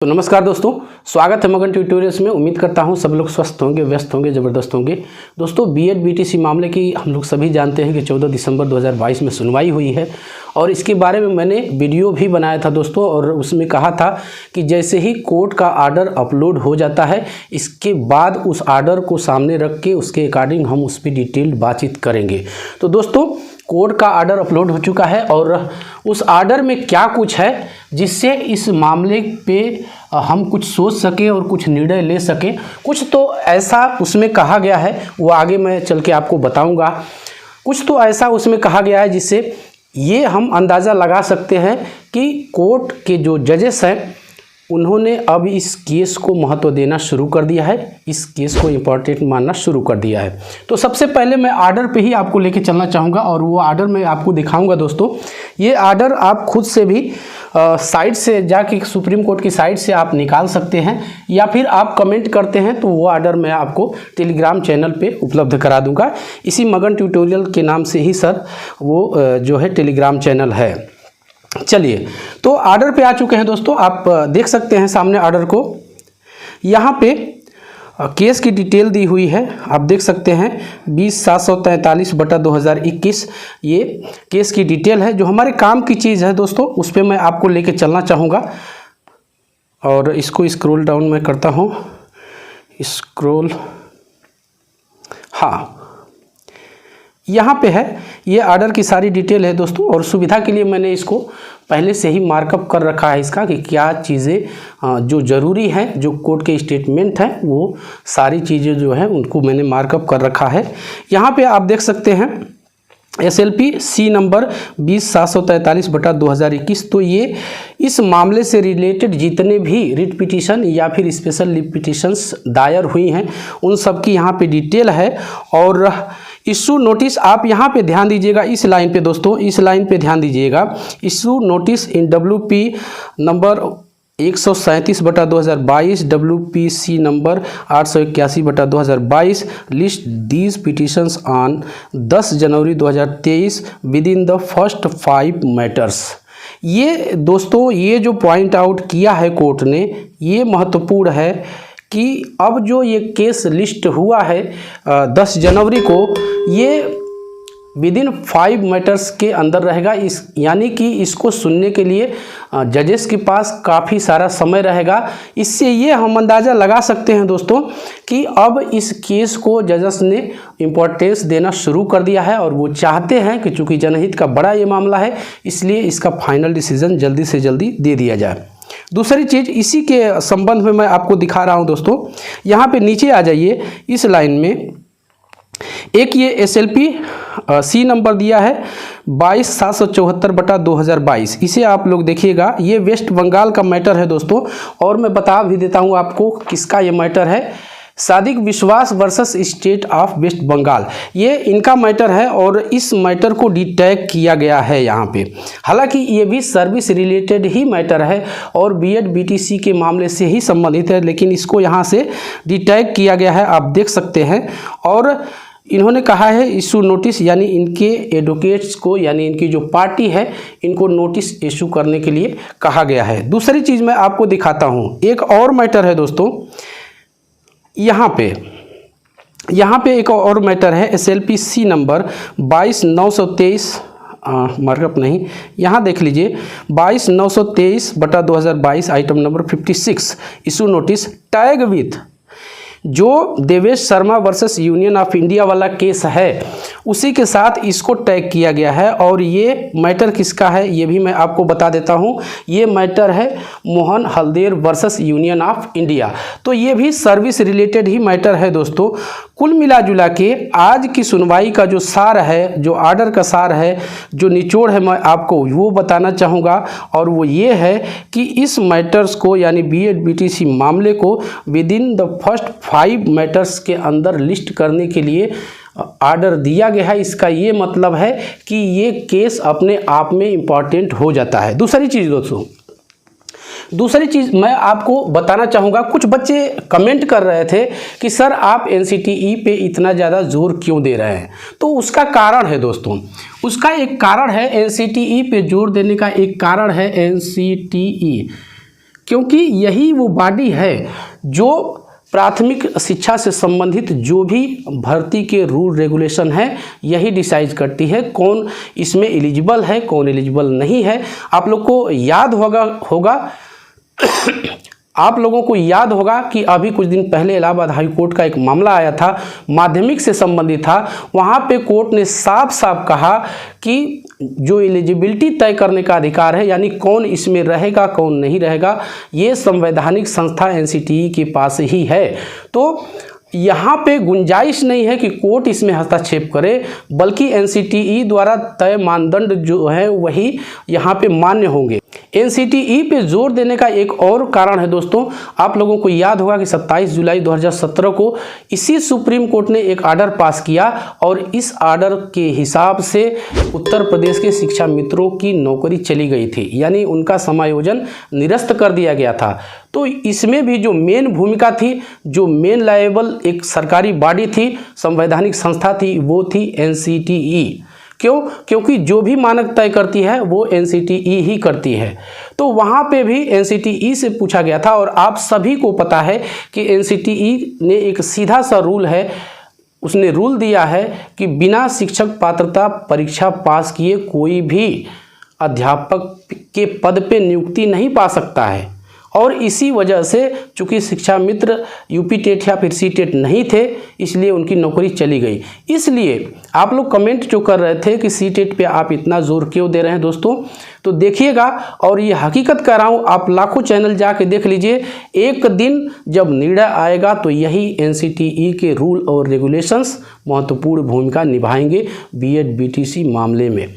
तो नमस्कार दोस्तों, स्वागत है मगन ट्यूटोरियल्स में। उम्मीद करता हूं सब लोग स्वस्थ होंगे, व्यस्त होंगे, ज़बरदस्त होंगे। दोस्तों बीएड बीटीसी मामले की हम लोग सभी जानते हैं कि 14 दिसंबर 2022 में सुनवाई हुई है और इसके बारे में मैंने वीडियो भी बनाया था दोस्तों। और उसमें कहा था कि जैसे ही कोर्ट का आर्डर अपलोड हो जाता है, इसके बाद उस आर्डर को सामने रख के उसके अकॉर्डिंग हम उस पर डिटेल्ड बातचीत करेंगे। तो दोस्तों कोर्ट का आर्डर अपलोड हो चुका है और उस आर्डर में क्या कुछ है जिससे इस मामले पे हम कुछ सोच सकें और कुछ निर्णय ले सकें। कुछ तो ऐसा उसमें कहा गया है, वो आगे मैं चल के आपको बताऊंगा। कुछ तो ऐसा उसमें कहा गया है जिससे ये हम अंदाज़ा लगा सकते हैं कि कोर्ट के जो जजेस हैं उन्होंने अब इस केस को महत्व देना शुरू कर दिया है, इस केस को इम्पोर्टेंट मानना शुरू कर दिया है। तो सबसे पहले मैं आर्डर पे ही आपको लेके चलना चाहूँगा और वो आर्डर मैं आपको दिखाऊंगा दोस्तों। ये आर्डर आप खुद से भी साइट से जाके सुप्रीम कोर्ट की साइट से आप निकाल सकते हैं या फिर आप कमेंट करते हैं तो वो आर्डर मैं आपको टेलीग्राम चैनल पे उपलब्ध करा दूंगा। इसी मगन ट्यूटोरियल के नाम से ही सर वो जो है टेलीग्राम चैनल है। चलिए, तो आर्डर पे आ चुके हैं दोस्तों, आप देख सकते हैं सामने आर्डर को। यहाँ पे केस की डिटेल दी हुई है, आप देख सकते हैं 20,743/2021 ये केस की डिटेल है। जो हमारे काम की चीज़ है दोस्तों उस पर मैं आपको लेके चलना चाहूँगा और इसको स्क्रॉल डाउन मैं करता हूँ, स्क्रॉल। हाँ, यहाँ पे है, ये आर्डर की सारी डिटेल है दोस्तों। और सुविधा के लिए मैंने इसको पहले से ही मार्कअप कर रखा है इसका कि क्या चीज़ें जो ज़रूरी हैं, जो कोर्ट के स्टेटमेंट हैं, वो सारी चीज़ें जो हैं उनको मैंने मार्कअप कर रखा है। यहाँ पे आप देख सकते हैं SLP C नंबर 20,743/2021। तो ये इस मामले से रिलेटेड जितने भी रिट पिटीशन या फिर स्पेशल लीव पिटीशंस दायर हुई हैं उन सब की यहाँ पे डिटेल है। और इशू नोटिस आप यहाँ पे ध्यान दीजिएगा, इस लाइन पे दोस्तों, इस लाइन पे ध्यान दीजिएगा। Issue notice in WP number 137/2022, WPC number 881/2022 list these petitions on 10 January 2023 with in the first 5 matters. ये दोस्तों ये जो पॉइंट आउट किया है कोर्ट ने, ये महत्वपूर्ण है कि अब जो ये केस लिस्ट हुआ है 10 जनवरी को, ये विद इन 5 मैटर्स के अंदर रहेगा। इस यानी कि इसको सुनने के लिए जजेस के पास काफ़ी सारा समय रहेगा। इससे ये हम अंदाज़ा लगा सकते हैं दोस्तों कि अब इस केस को जजेस ने इम्पोर्टेंस देना शुरू कर दिया है और वो चाहते हैं कि चूँकि जनहित का बड़ा ये मामला है, इसलिए इसका फाइनल डिसीजन जल्दी से जल्दी दे दिया जाए। दूसरी चीज़ इसी के संबंध में मैं आपको दिखा रहा हूं दोस्तों। यहाँ पे नीचे आ जाइए, इस लाइन में एक ये SLP C नंबर दिया है 22,774/2022। इसे आप लोग देखिएगा, ये वेस्ट बंगाल का मैटर है दोस्तों। और मैं बता भी देता हूँ आपको किसका ये मैटर है, Sadiq Biswas versus state of West Bengal, ये इनका मैटर है। और इस मैटर को डिटैग किया गया है यहाँ पे। हालांकि ये भी सर्विस रिलेटेड ही मैटर है और BED BTC के मामले से ही संबंधित है, लेकिन इसको यहाँ से डिटैग किया गया है, आप देख सकते हैं। और इन्होंने कहा है इशू नोटिस, यानी इनके एडवोकेट्स को, यानी इनकी जो पार्टी है, इनको नोटिस इशू करने के लिए कहा गया है। दूसरी चीज़ मैं आपको दिखाता हूँ, एक और मैटर है दोस्तों। यहाँ पे एक और मैटर है SLP C नंबर 22,923 मार्कअप नहीं, यहाँ देख लीजिए 22,923/2022 item number 56 issue notice tag with, जो Devesh Sharma versus Union of India वाला केस है उसी के साथ इसको टैग किया गया है। और ये मैटर किसका है ये भी मैं आपको बता देता हूँ, ये मैटर है Mohan Halder versus Union of India. तो ये भी सर्विस रिलेटेड ही मैटर है दोस्तों। कुल मिला जुला के आज की सुनवाई का जो सार है, जो आर्डर का सार है, जो निचोड़ है, मैं आपको वो बताना चाहूँगा। और वो ये है कि इस मैटर्स को, यानी BED BTC मामले को with in the first 5 matters के अंदर लिस्ट करने के लिए आर्डर दिया गया है। इसका ये मतलब है कि ये केस अपने आप में इम्पॉर्टेंट हो जाता है। दूसरी चीज़ दोस्तों, दूसरी चीज़ मैं आपको बताना चाहूँगा, कुछ बच्चे कमेंट कर रहे थे कि सर आप NCTE पे इतना ज़्यादा जोर क्यों दे रहे हैं। तो उसका कारण है दोस्तों, उसका एक कारण है NCTE पे जोर देने का एक कारण है NCTE क्योंकि यही वो बॉडी है जो प्राथमिक शिक्षा से संबंधित जो भी भर्ती के रूल रेगुलेशन है यही डिसाइड करती है कौन इसमें एलिजिबल है, कौन एलिजिबल नहीं है। आप लोग को याद होगा आप लोगों को याद होगा कि अभी कुछ दिन पहले इलाहाबाद हाई कोर्ट का एक मामला आया था, माध्यमिक से संबंधित था। वहाँ पे कोर्ट ने साफ साफ कहा कि जो एलिजिबिलिटी तय करने का अधिकार है, यानी कौन इसमें रहेगा कौन नहीं रहेगा, ये संवैधानिक संस्था एनसीटीई के पास ही है। तो यहाँ पे गुंजाइश नहीं है कि कोर्ट इसमें हस्तक्षेप करे, बल्कि एनसीटीई द्वारा तय मानदंड जो है वही यहाँ पे मान्य होंगे। एनसीटीई पे जोर देने का एक और कारण है दोस्तों, आप लोगों को याद होगा कि 27 जुलाई 2017 को इसी सुप्रीम कोर्ट ने एक आर्डर पास किया और इस आर्डर के हिसाब से उत्तर प्रदेश के शिक्षा मित्रों की नौकरी चली गई थी, यानी उनका समायोजन निरस्त कर दिया गया था। तो इसमें भी जो मेन भूमिका थी, जो मेन लायबल एक सरकारी बॉडी थी, संवैधानिक संस्था थी, वो थी एनसीटीई। क्यों? क्योंकि जो भी मानक तय करती है वो एनसीटीई ही करती है। तो वहाँ पे भी एनसीटीई से पूछा गया था और आप सभी को पता है कि एनसीटीई ने एक सीधा सा रूल है, उसने रूल दिया है कि बिना शिक्षक पात्रता परीक्षा पास किए कोई भी अध्यापक के पद पे नियुक्ति नहीं पा सकता है। और इसी वजह से चूंकि शिक्षा मित्र यूपी टेट या फिर सी टेट नहीं थे, इसलिए उनकी नौकरी चली गई। इसलिए आप लोग कमेंट जो कर रहे थे कि सी टेट पे आप इतना जोर क्यों दे रहे हैं दोस्तों, तो देखिएगा, और ये हकीकत कह रहा हूँ, आप लाखों चैनल जाके देख लीजिए, एक दिन जब निर्णय आएगा तो यही एनसीटीई के रूल और रेगुलेशंस महत्वपूर्ण भूमिका निभाएंगे बीएड बीटीसी मामले में।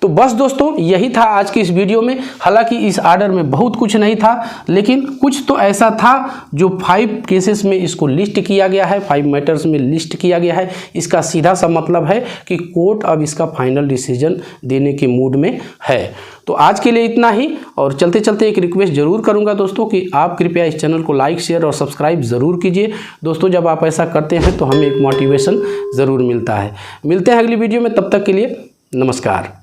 तो बस दोस्तों यही था आज की इस वीडियो में। हालांकि इस आर्डर में बहुत कुछ नहीं था, लेकिन कुछ तो ऐसा था जो 5 केसेस में इसको लिस्ट किया गया है, 5 मैटर्स में लिस्ट किया गया है। इसका सीधा सा मतलब है कि कोर्ट अब इसका फाइनल डिसीजन देने के मूड में है। तो आज के लिए इतना ही, और चलते चलते एक रिक्वेस्ट ज़रूर करूंगा दोस्तों कि आप कृपया इस चैनल को लाइक शेयर और सब्सक्राइब ज़रूर कीजिए दोस्तों। जब आप ऐसा करते हैं तो हमें एक मोटिवेशन ज़रूर मिलता है। मिलते हैं अगली वीडियो में, तब तक के लिए नमस्कार।